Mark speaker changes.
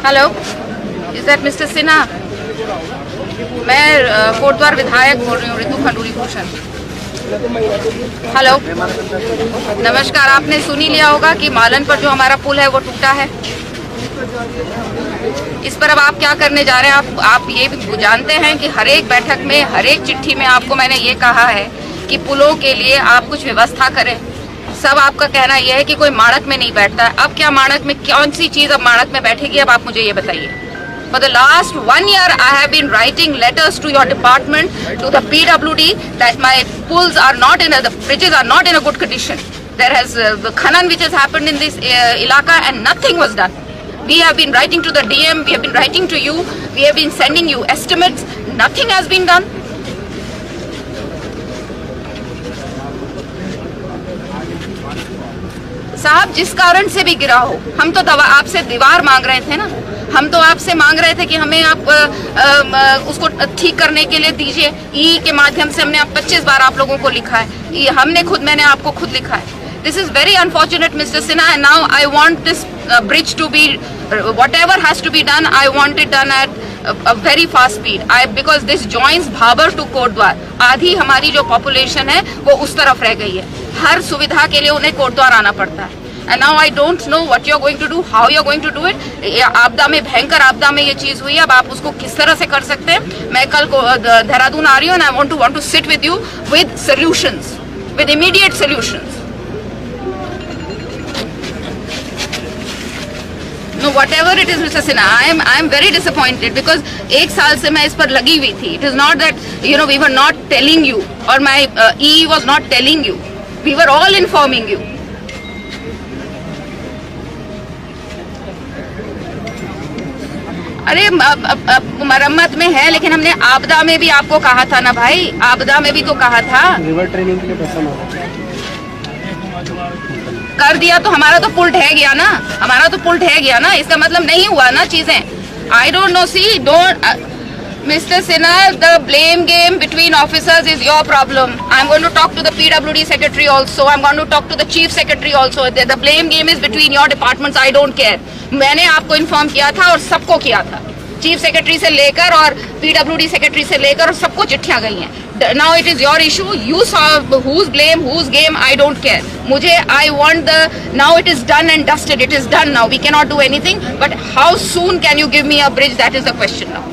Speaker 1: Hello, is that mister Sinha? मैं कोटद्वार विधायक बोल रही हूँ, ऋतु खंडूरी भूषण। हेलो, नमस्कार। आपने सुन ही लिया होगा कि मालन पर जो हमारा पुल है वो टूटा है। इस पर अब आप क्या करने जा रहे हैं? आप ये भी जानते हैं कि हर एक बैठक में, हर एक चिट्ठी में आपको मैंने ये कहा है कि पुलों के लिए आप कुछ व्यवस्था करें। सब आपका कहना यह है कि कोई माणक में नहीं बैठता है। अब क्या माणक में, कौन सी चीज अब माणक में बैठेगी? अब आप मुझे ये बताइए। For the last 1 year, I have been writing letters to your department, to the PWD, that my pools are not in, the bridges are not in a good condition. There has the khanan which has happened in this ilaka, and nothing was done. We have been writing to the DM, we have been writing to you, we have been sending you estimates. Nothing has been done. साहब, जिस कारण से भी गिरा हो, हम तो आपसे दीवार मांग रहे थे ना। हम तो आपसे मांग रहे थे कि हमें आप उसको ठीक करने के लिए दीजिए। ई के माध्यम से हमने 25 बार आप लोगों को लिखा है। मैंने आपको खुद लिखा है। This is very unfortunate mister Sinha, and now I want this bridge to be, whatever has to be done, I want it done at a very fast speed. Because this joins Bhabar to Kotdwar. आधी हमारी जो population है वो उस तरफ रह गई है। हर सुविधा के लिए उन्हें कोटद्वार आना पड़ता है। And now I don't know what you're going to do, how you're going to do it. आपदा में, भयंकर आपदा में ये चीज हुई है। अब आप उसको किस तरह से कर सकते हैं? मैं कल को देहरादून आ रही हूँ, and I want to sit with you with solutions, with immediate solutions. No, whatever it is, Mr. Sinha, I am very disappointed because 1 साल से मैं इस पर लगी हुई थी. It is not that we were not telling you, or my EE was not telling you. We were all informing you. अरे मरम्मत में है, लेकिन हमने आपदा में भी आपको कहा था ना भाई। आपदा में भी तो कहा था।
Speaker 2: रिवर ट्रेनिंग के लिए पैसा मांगा
Speaker 1: कर दिया तो हमारा तो पुल ढह गया ना। हमारा तो पुल ढह गया ना। इसका मतलब नहीं हुआ ना चीजें। I don't know, see don't Mr. Sinha, the blame game between officers is your problem. I'm going to talk to the PWD secretary also. I'm going to talk to the chief secretary also. The blame game is between your departments. I don't care. मैंने आपको inform किया था और सबको किया था। Chief secretary से लेकर और PWD सेक्रेटरी से लेकर और सबको चिट्ठियां गई हैं। Now it is your issue. You solve whose blame, whose game. I don't care. I want now it is done and dusted. It is done now. We cannot do anything. But how soon can you give me a bridge? That is the question now.